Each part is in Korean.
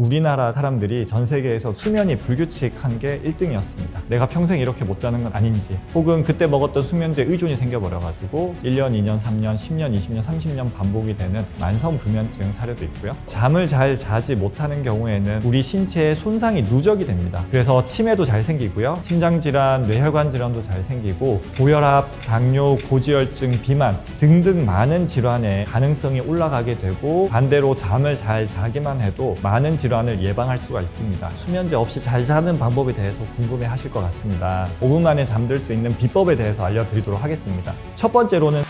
우리나라 사람들이 전 세계에서 수면이 불규칙한 게 1등이었습니다. 내가 평생 이렇게 못 자는 건 아닌지, 혹은 그때 먹었던 수면제 의존이 생겨버려가지고 1년, 2년, 3년, 10년, 20년, 30년 반복이 되는 만성 불면증 사례도 있고요. 잠을 잘 자지 못하는 경우에는 우리 신체에 손상이 누적이 됩니다. 그래서 치매도 잘 생기고요. 심장질환, 뇌혈관 질환도 잘 생기고 고혈압, 당뇨, 고지혈증, 비만 등등 많은 질환의 가능성이 올라가게 되고, 반대로 잠을 잘 자기만 해도 많은 질환을 예방할 수가 있습니다. 수면제 없이 잘 자는 방법에 대해서 궁금해 하실 것 같습니다. 5분 만에 잠들 수 있는 비법에 대해서 알려드리도록 하겠습니다. 첫 번째로는,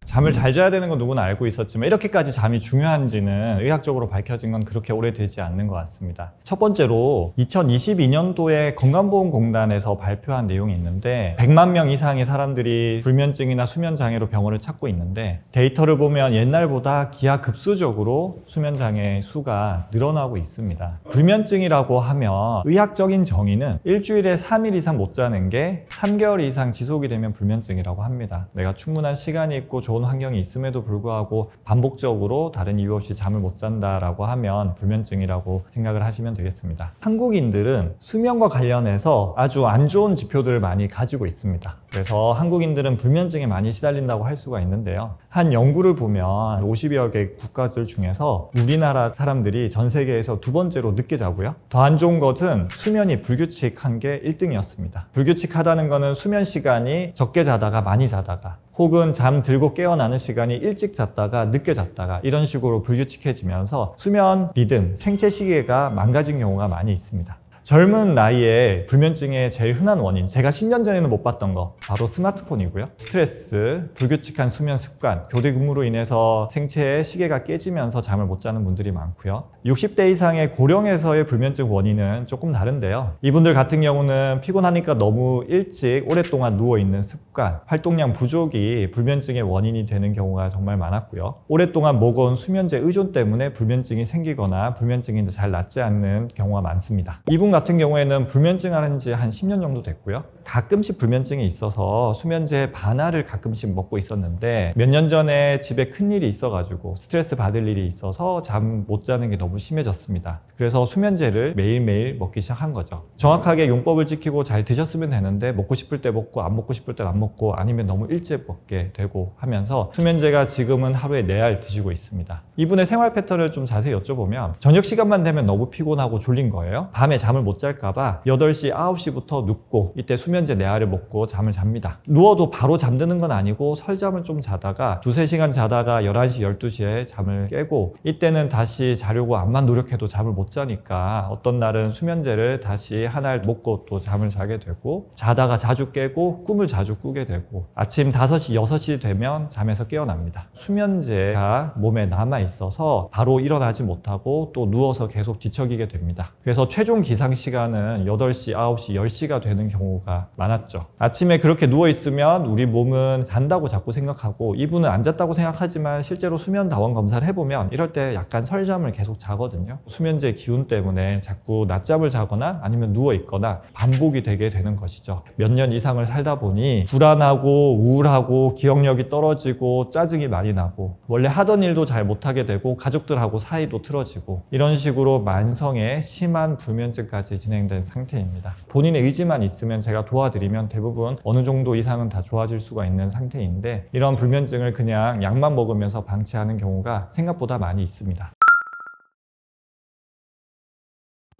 잠을 잘 자야 되는 건 누구나 알고 있었지만 이렇게까지 잠이 중요한지는 의학적으로 밝혀진 건 그렇게 오래되지 않는 것 같습니다. 첫 번째로 2022년도에 건강보험공단에서 발표한 내용이 있는데, 100만 명 이상의 사람들이 불면증이나 수면장애로 병원을 찾고 있는데, 데이터를 보면 옛날보다 기하급수적으로 수면장애 수가 늘어나고 있습니다. 불면증이라고 하면 의학적인 정의는 일주일에 3일 이상 못 자는 게 3개월 이상 지속이 되면 불면증이라고 합니다. 내가 충분한 시간이 있고 좋은 환경이 있음에도 불구하고 반복적으로 다른 이유 없이 잠을 못 잔다라고 하면 불면증이라고 생각을 하시면 되겠습니다. 한국인들은 수면과 관련해서 아주 안 좋은 지표들을 많이 가지고 있습니다. 그래서 한국인들은 불면증에 많이 시달린다고 할 수가 있는데요. 한 연구를 보면 50여 개 국가들 중에서 우리나라 사람들이 전 세계에서 두 번째로 늦게 자고요. 더 안 좋은 것은 수면이 불규칙한 게 1등이었습니다. 불규칙하다는 거는 수면 시간이 적게 자다가 많이 자다가, 혹은 잠 들고 깨어나는 시간이 일찍 잤다가 늦게 잤다가, 이런 식으로 불규칙해지면서 수면 리듬, 생체 시계가 망가진 경우가 많이 있습니다. 젊은 나이에 불면증의 제일 흔한 원인, 제가 10년 전에는 못 봤던 거 바로 스마트폰이고요. 스트레스, 불규칙한 수면 습관, 교대 근무로 인해서 생체의 시계가 깨지면서 잠을 못 자는 분들이 많고요. 60대 이상의 고령에서의 불면증 원인은 조금 다른데요. 이분들 같은 경우는 피곤하니까 너무 일찍 오랫동안 누워있는 습관, 활동량 부족이 불면증의 원인이 되는 경우가 정말 많았고요. 오랫동안 먹어온 수면제 의존 때문에 불면증이 생기거나 불면증이 잘 낫지 않는 경우가 많습니다. 이분 같은 경우에는 불면증 앓은 지 한 10년 정도 됐고요. 가끔씩 불면증이 있어서 수면제 반알을 가끔씩 먹고 있었는데, 몇 년 전에 집에 큰일이 있어가지고 스트레스 받을 일이 있어서 잠 못 자는 게 너무 심해졌습니다. 그래서 수면제를 매일매일 먹기 시작한 거죠. 정확하게 용법을 지키고 잘 드셨으면 되는데, 먹고 싶을 때 먹고 안 먹고 싶을 때 안 먹고, 아니면 너무 일찍 먹게 되고 하면서 수면제가 지금은 하루에 4알 드시고 있습니다. 이분의 생활 패턴을 좀 자세히 여쭤보면, 저녁 시간만 되면 너무 피곤하고 졸린 거예요. 밤에 잠을 못 잘까봐 8시, 9시부터 눕고, 이때 수면제 4알을 먹고 잠을 잡니다. 누워도 바로 잠드는 건 아니고 설잠을 좀 자다가 2-3시간 자다가 11시, 12시에 잠을 깨고, 이때는 다시 자려고 암만 노력해도 잠을 못 자니까 어떤 날은 수면제를 다시 한 알 먹고 또 잠을 자게 되고, 자다가 자주 깨고 꿈을 자주 꾸게 되고, 아침 5시, 6시 되면 잠에서 깨어납니다. 수면제가 몸에 남아 있어서 바로 일어나지 못하고 또 누워서 계속 뒤척이게 됩니다. 그래서 최종 기상 시간은 8시, 9시, 10시가 되는 경우가 많았죠. 아침에 그렇게 누워있으면 우리 몸은 잔다고 자꾸 생각하고, 이분은 안 잤다고 생각하지만 실제로 수면 다원 검사를 해보면 이럴 때 약간 설잠을 계속 자거든요. 수면제 기운 때문에 자꾸 낮잠을 자거나 아니면 누워있거나 반복이 되게 되는 것이죠. 몇 년 이상을 살다 보니 불안하고 우울하고 기억력이 떨어지고 짜증이 많이 나고, 원래 하던 일도 잘 못하게 되고 가족들하고 사이도 틀어지고, 이런 식으로 만성의 심한 불면증까지 진행된 상태입니다. 본인의 의지만 있으면 제가 도와드리면 대부분 어느 정도 이상은 다 좋아질 수가 있는 상태인데, 이런 불면증을 그냥 약만 먹으면서 방치하는 경우가 생각보다 많이 있습니다.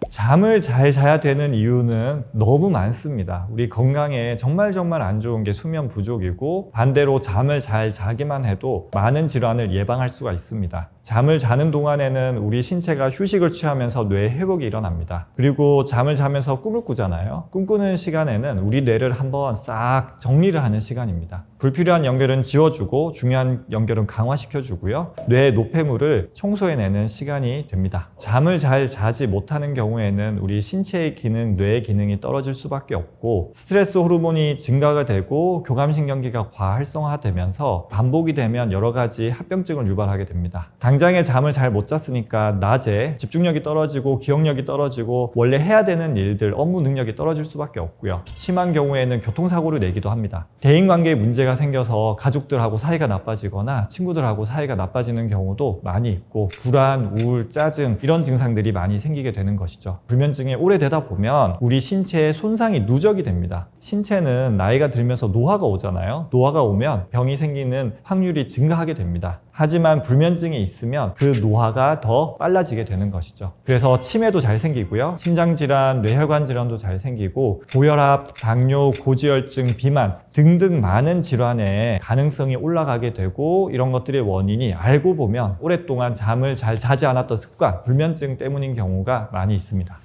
잠을 잘 자야 되는 이유는 너무 많습니다. 우리 건강에 정말 안 좋은 게 수면 부족이고, 반대로 잠을 잘 자기만 해도 많은 질환을 예방할 수가 있습니다. 잠을 자는 동안에는 우리 신체가 휴식을 취하면서 뇌 회복이 일어납니다. 그리고 잠을 자면서 꿈을 꾸잖아요. 꿈꾸는 시간에는 우리 뇌를 한번 싹 정리를 하는 시간입니다. 불필요한 연결은 지워주고 중요한 연결은 강화시켜주고요. 뇌의 노폐물을 청소해내는 시간이 됩니다. 잠을 잘 자지 못하는 경우에는 우리 신체의 기능, 뇌의 기능이 떨어질 수밖에 없고, 스트레스 호르몬이 증가가 되고 교감신경계가 과활성화되면서 반복이 되면 여러 가지 합병증을 유발하게 됩니다. 당장에 잠을 잘 못 잤으니까 낮에 집중력이 떨어지고 기억력이 떨어지고 원래 해야 되는 일들, 업무 능력이 떨어질 수밖에 없고요. 심한 경우에는 교통사고를 내기도 합니다. 대인관계에 문제가 생겨서 가족들하고 사이가 나빠지거나 친구들하고 사이가 나빠지는 경우도 많이 있고 불안, 우울, 짜증 이런 증상들이 많이 생기게 되는 것이죠. 불면증이 오래되다 보면 우리 신체에 손상이 누적이 됩니다. 신체는 나이가 들면서 노화가 오잖아요. 노화가 오면 병이 생기는 확률이 증가하게 됩니다. 하지만 불면증이 있으면 그 노화가 더 빨라지게 되는 것이죠. 그래서 치매도 잘 생기고요. 심장질환, 뇌혈관 질환도 잘 생기고 고혈압, 당뇨, 고지혈증, 비만 등등 많은 질환의 가능성이 올라가게 되고 이런 것들의 원인이 알고 보면 오랫동안 잠을 잘 자지 않았던 습관, 불면증 때문인 경우가 많이 있습니다.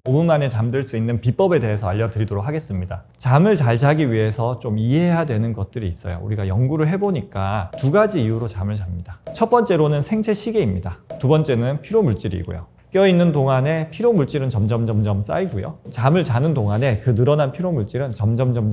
5분 만에 잠들 수 있는 비법에 대해서 알려드리도록 하겠습니다. 잠을 잘 자기 위해서 좀 이해해야 되는 것들이 있어요. 우리가 연구를 해보니까 두 가지 이유로 잠을 잡니다. 첫 번째로는 생체 시계입니다. 두 번째는 피로 물질이고요. 깨어있는 동안에 피로 물질은 점점 쌓이고요. 잠을 자는 동안에 그 늘어난 피로 물질은 점점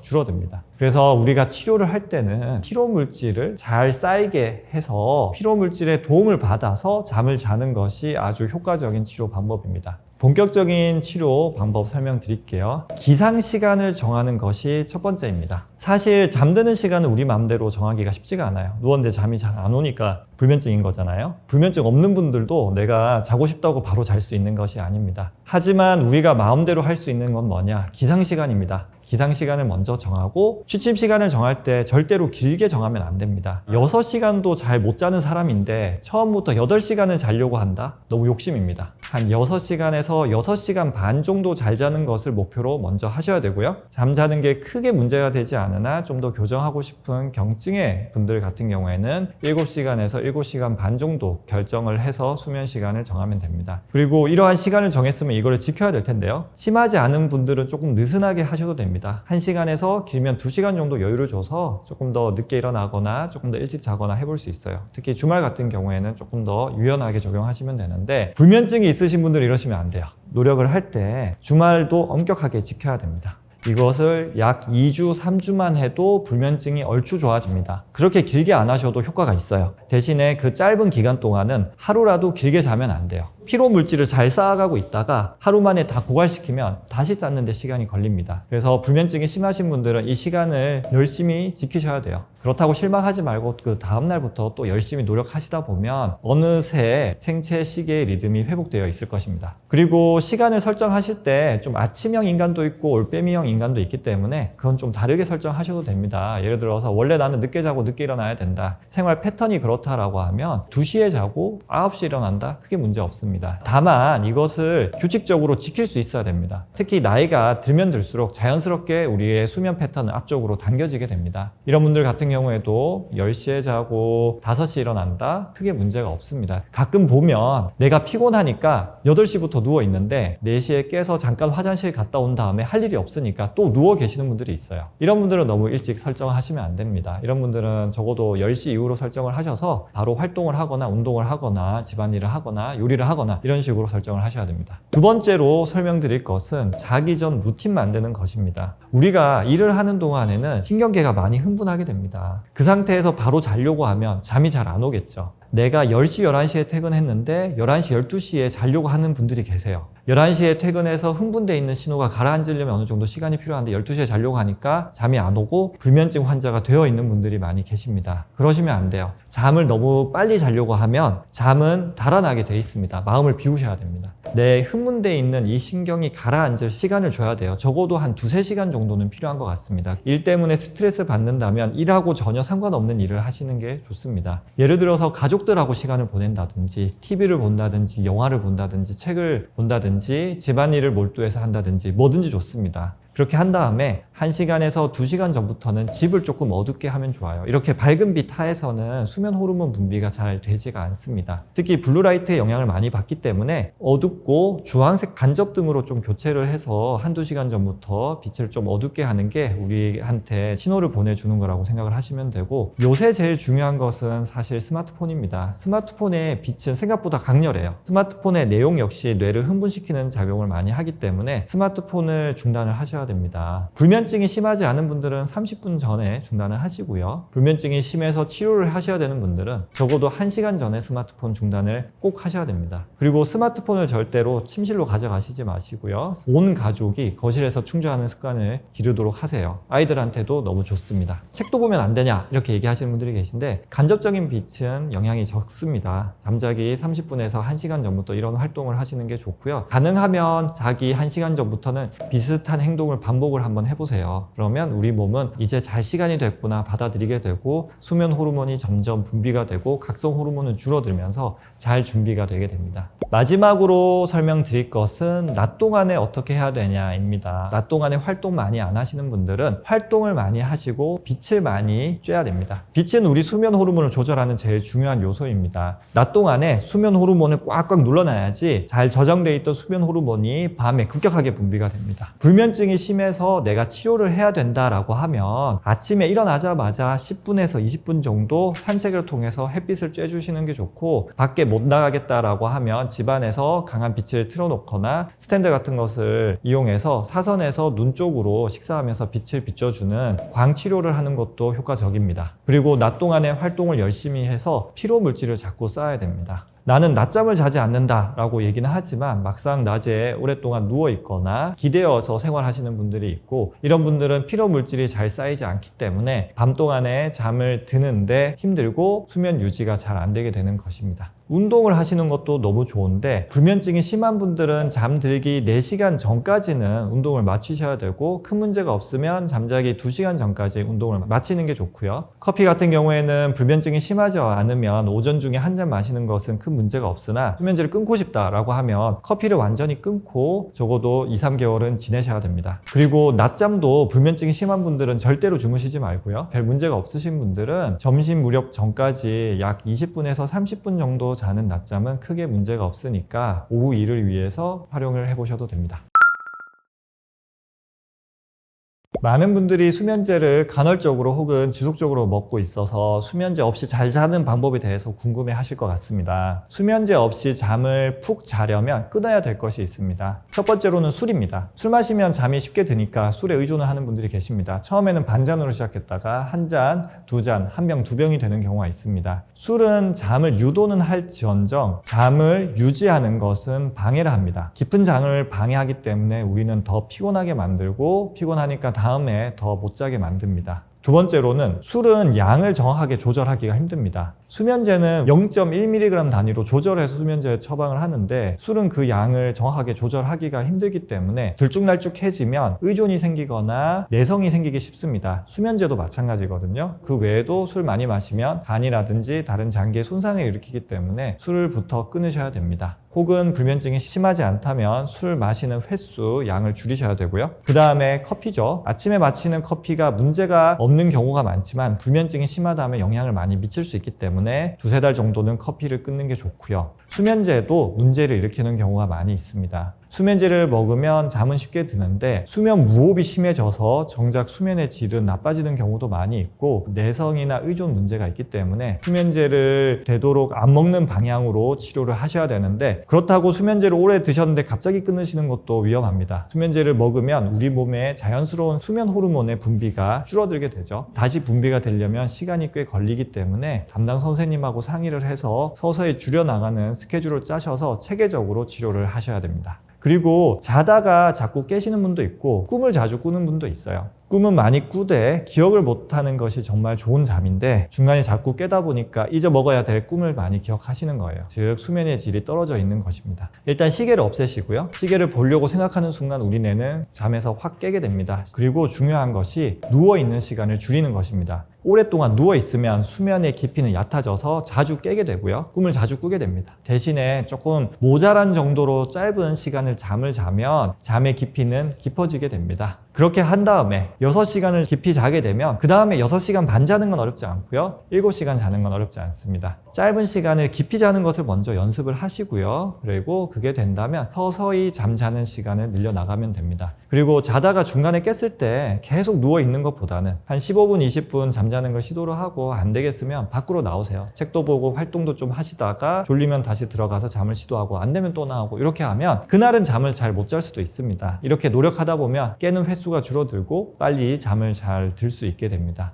줄어듭니다. 그래서 우리가 치료를 할 때는 피로 물질을 잘 쌓이게 해서 피로 물질의 도움을 받아서 잠을 자는 것이 아주 효과적인 치료 방법입니다. 본격적인 치료 방법 설명드릴게요. 기상 시간을 정하는 것이 첫 번째입니다. 사실 잠드는 시간은 우리 마음대로 정하기가 쉽지가 않아요. 누웠는데 잠이 잘 안 오니까 불면증인 거잖아요. 불면증 없는 분들도 내가 자고 싶다고 바로 잘 수 있는 것이 아닙니다. 하지만 우리가 마음대로 할 수 있는 건 뭐냐? 기상 시간입니다. 기상 시간을 먼저 정하고 취침 시간을 정할 때 절대로 길게 정하면 안 됩니다. 6시간도 잘 못 자는 사람인데 처음부터 8시간을 자려고 한다? 너무 욕심입니다. 한 6시간에서 6시간 반 정도 잘 자는 것을 목표로 먼저 하셔야 되고요. 잠자는 게 크게 문제가 되지 않으나 좀 더 교정하고 싶은 경증의 분들 같은 경우에는 7시간에서 7시간 반 정도 결정을 해서 수면 시간을 정하면 됩니다. 그리고 이러한 시간을 정했으면 이거를 지켜야 될 텐데요. 심하지 않은 분들은 조금 느슨하게 하셔도 됩니다. 1시간에서 길면 2시간 정도 여유를 줘서 조금 더 늦게 일어나거나 조금 더 일찍 자거나 해볼 수 있어요. 특히 주말 같은 경우에는 조금 더 유연하게 적용하시면 되는데 불면증이 있으신 분들은 이러시면 안 돼요. 노력을 할 때 주말도 엄격하게 지켜야 됩니다. 이것을 약 2주, 3주만 해도 불면증이 얼추 좋아집니다. 그렇게 길게 안 하셔도 효과가 있어요. 대신에 그 짧은 기간 동안은 하루라도 길게 자면 안 돼요. 피로 물질을 잘 쌓아가고 있다가 하루 만에 다 고갈시키면 다시 쌓는 데 시간이 걸립니다. 그래서 불면증이 심하신 분들은 이 시간을 열심히 지키셔야 돼요. 그렇다고 실망하지 말고 그 다음날부터 또 열심히 노력하시다 보면 어느새 생체 시계의 리듬이 회복되어 있을 것입니다. 그리고 시간을 설정하실 때 좀 아침형 인간도 있고 올빼미형 인간도 있기 때문에 그건 좀 다르게 설정하셔도 됩니다. 예를 들어서 원래 나는 늦게 자고 늦게 일어나야 된다. 생활 패턴이 그렇다라고 하면 2시에 자고 9시에 일어난다. 크게 문제 없습니다. 다만 이것을 규칙적으로 지킬 수 있어야 됩니다. 특히 나이가 들면 들수록 자연스럽게 우리의 수면 패턴은 앞쪽으로 당겨지게 됩니다. 이런 분들 같은 경우에도 10시에 자고 5시에 일어난다? 크게 문제가 없습니다. 가끔 보면 내가 피곤하니까 8시부터 누워 있는데 4시에 깨서 잠깐 화장실 갔다 온 다음에 할 일이 없으니까 또 누워 계시는 분들이 있어요. 이런 분들은 너무 일찍 설정하시면 안 됩니다. 이런 분들은 적어도 10시 이후로 설정을 하셔서 바로 활동을 하거나 운동을 하거나 집안일을 하거나 요리를 하거나 이런 식으로 설정을 하셔야 됩니다. 두 번째로 설명드릴 것은 자기 전 루틴 만드는 것입니다. 우리가 일을 하는 동안에는 신경계가 많이 흥분하게 됩니다. 그 상태에서 바로 자려고 하면 잠이 잘 안 오겠죠. 내가 10시, 11시에 퇴근했는데 11시, 12시에 자려고 하는 분들이 계세요. 11시에 퇴근해서 흥분돼 있는 신호가 가라앉으려면 어느 정도 시간이 필요한데 12시에 자려고 하니까 잠이 안 오고 불면증 환자가 되어 있는 분들이 많이 계십니다. 그러시면 안 돼요. 잠을 너무 빨리 자려고 하면 잠은 달아나게 돼 있습니다. 마음을 비우셔야 됩니다. 내 흥분돼 있는 이 신경이 가라앉을 시간을 줘야 돼요. 적어도 한 2-3시간 정도는 필요한 것 같습니다. 일 때문에 스트레스 받는다면 일하고 전혀 상관없는 일을 하시는 게 좋습니다. 예를 들어서 가족들하고 시간을 보낸다든지 TV를 본다든지 영화를 본다든지 책을 본다든지 집안일을 몰두해서 한다든지 뭐든지 좋습니다. 그렇게 한 다음에 1시간에서 2시간 전부터는 집을 조금 어둡게 하면 좋아요. 이렇게 밝은 빛 하에서는 수면 호르몬 분비가 잘 되지가 않습니다. 특히 블루라이트의 영향을 많이 받기 때문에 어둡고 주황색 간접등으로 좀 교체를 해서 1-2시간 전부터 빛을 좀 어둡게 하는 게 우리한테 신호를 보내주는 거라고 생각을 하시면 되고, 요새 제일 중요한 것은 사실 스마트폰입니다. 스마트폰의 빛은 생각보다 강렬해요. 스마트폰의 내용 역시 뇌를 흥분시키는 작용을 많이 하기 때문에 스마트폰을 중단을 하셔야 됩니다. 불면증 불면증이 심하지 않은 분들은 30분 전에 중단을 하시고요. 불면증이 심해서 치료를 하셔야 되는 분들은 적어도 1시간 전에 스마트폰 중단을 꼭 하셔야 됩니다. 그리고 스마트폰을 절대로 침실로 가져가시지 마시고요. 온 가족이 거실에서 충전하는 습관을 기르도록 하세요. 아이들한테도 너무 좋습니다. 책도 보면 안 되냐 이렇게 얘기하시는 분들이 계신데 간접적인 빛은 영향이 적습니다. 잠자기 30분에서 1시간 전부터 이런 활동을 하시는 게 좋고요. 가능하면 자기 1시간 전부터는 비슷한 행동을 반복을 한번 해보세요. 그러면 우리 몸은 이제 잘 시간이 됐구나 받아들이게 되고 수면 호르몬이 점점 분비가 되고 각성 호르몬은 줄어들면서 잘 준비가 되게 됩니다. 마지막으로 설명드릴 것은 낮 동안에 어떻게 해야 되냐입니다. 낮 동안에 활동 많이 안 하시는 분들은 활동을 많이 하시고 빛을 많이 쬐야 됩니다. 빛은 우리 수면 호르몬을 조절하는 제일 중요한 요소입니다. 낮 동안에 수면 호르몬을 꽉꽉 눌러놔야지 잘 저장돼 있던 수면 호르몬이 밤에 급격하게 분비가 됩니다. 불면증이 심해서 내가 치료를 해야 된다라고 하면 아침에 일어나자마자 10분에서 20분 정도 산책을 통해서 햇빛을 쬐주시는 게 좋고 밖에 못 나가겠다라고 하면 집안에서 강한 빛을 틀어놓거나 스탠드 같은 것을 이용해서 사선에서 눈 쪽으로 식사하면서 빛을 비춰주는 광 치료를 하는 것도 효과적입니다. 그리고 낮 동안에 활동을 열심히 해서 피로 물질을 자꾸 쌓아야 됩니다. 나는 낮잠을 자지 않는다 라고 얘기는 하지만 막상 낮에 오랫동안 누워있거나 기대어서 생활하시는 분들이 있고 이런 분들은 피로 물질이 잘 쌓이지 않기 때문에 밤 동안에 잠을 드는데 힘들고 수면 유지가 잘 안 되게 되는 것입니다. 운동을 하시는 것도 너무 좋은데 불면증이 심한 분들은 잠들기 4시간 전까지는 운동을 마치셔야 되고 큰 문제가 없으면 잠자기 2시간 전까지 운동을 마치는 게 좋고요. 커피 같은 경우에는 불면증이 심하지 않으면 오전 중에 한 잔 마시는 것은 큰 문제가 없으나 수면제를 끊고 싶다라고 하면 커피를 완전히 끊고 적어도 2-3개월은 지내셔야 됩니다. 그리고 낮잠도 불면증이 심한 분들은 절대로 주무시지 말고요. 별 문제가 없으신 분들은 점심 무렵 전까지 약 20분에서 30분 정도 자는 낮잠은 크게 문제가 없으니까 오후 일을 위해서 활용을 해보셔도 됩니다. 많은 분들이 수면제를 간헐적으로 혹은 지속적으로 먹고 있어서 수면제 없이 잘 자는 방법에 대해서 궁금해 하실 것 같습니다. 수면제 없이 잠을 푹 자려면 끊어야 될 것이 있습니다. 첫 번째로는 술입니다. 술 마시면 잠이 쉽게 드니까 술에 의존을 하는 분들이 계십니다. 처음에는 반잔으로 시작했다가 한 잔, 2잔, 1병, 2병이 되는 경우가 있습니다. 술은 잠을 유도는 할지언정 잠을 유지하는 것은 방해를 합니다. 깊은 잠을 방해하기 때문에 우리는 더 피곤하게 만들고 피곤하니까 다음에 더 못 자게 만듭니다. 두 번째로는 술은 양을 정확하게 조절하기가 힘듭니다. 수면제는 0.1mg 단위로 조절해서 수면제에 처방을 하는데 술은 그 양을 정확하게 조절하기가 힘들기 때문에 들쭉날쭉해지면 의존이 생기거나 내성이 생기기 쉽습니다. 수면제도 마찬가지거든요. 그 외에도 술 많이 마시면 간이라든지 다른 장기에 손상을 일으키기 때문에 술부터 끊으셔야 됩니다. 혹은 불면증이 심하지 않다면 술 마시는 횟수, 양을 줄이셔야 되고요. 그 다음에 커피죠. 아침에 마시는 커피가 문제가 없는 경우가 많지만 불면증이 심하다면 영향을 많이 미칠 수 있기 때문에 2-3달 정도는 커피를 끊는 게 좋고요. 수면제도 문제를 일으키는 경우가 많이 있습니다. 수면제를 먹으면 잠은 쉽게 드는데 수면 무호흡이 심해져서 정작 수면의 질은 나빠지는 경우도 많이 있고 내성이나 의존 문제가 있기 때문에 수면제를 되도록 안 먹는 방향으로 치료를 하셔야 되는데 그렇다고 수면제를 오래 드셨는데 갑자기 끊으시는 것도 위험합니다. 수면제를 먹으면 우리 몸에 자연스러운 수면 호르몬의 분비가 줄어들게 되죠. 다시 분비가 되려면 시간이 꽤 걸리기 때문에 담당 선생님하고 상의를 해서 서서히 줄여나가는 스케줄을 짜셔서 체계적으로 치료를 하셔야 됩니다. 그리고 자다가 자꾸 깨시는 분도 있고 꿈을 자주 꾸는 분도 있어요. 꿈은 많이 꾸되 기억을 못하는 것이 정말 좋은 잠인데 중간에 자꾸 깨다 보니까 잊어먹어야 될 꿈을 많이 기억하시는 거예요. 즉 수면의 질이 떨어져 있는 것입니다. 일단 시계를 없애시고요. 시계를 보려고 생각하는 순간 우리 뇌는 잠에서 확 깨게 됩니다. 그리고 중요한 것이 누워있는 시간을 줄이는 것입니다. 오랫동안 누워있으면 수면의 깊이는 얕아져서 자주 깨게 되고요. 꿈을 자주 꾸게 됩니다. 대신에 조금 모자란 정도로 짧은 시간을 잠을 자면 잠의 깊이는 깊어지게 됩니다. 그렇게 한 다음에 6시간을 깊이 자게 되면 그 다음에 6시간 반 자는 건 어렵지 않고요. 7시간 자는 건 어렵지 않습니다. 짧은 시간을 깊이 자는 것을 먼저 연습을 하시고요. 그리고 그게 된다면 서서히 잠자는 시간을 늘려나가면 됩니다. 그리고 자다가 중간에 깼을 때 계속 누워있는 것보다는 한 15분, 20분 잠자는 잠자는 걸 시도를 하고 안 되겠으면 밖으로 나오세요. 책도 보고 활동도 좀 하시다가 졸리면 다시 들어가서 잠을 시도하고 안 되면 또 나오고 이렇게 하면 그날은 잠을 잘 못 잘 수도 있습니다. 이렇게 노력하다 보면 깨는 횟수가 줄어들고 빨리 잠을 잘 들 수 있게 됩니다.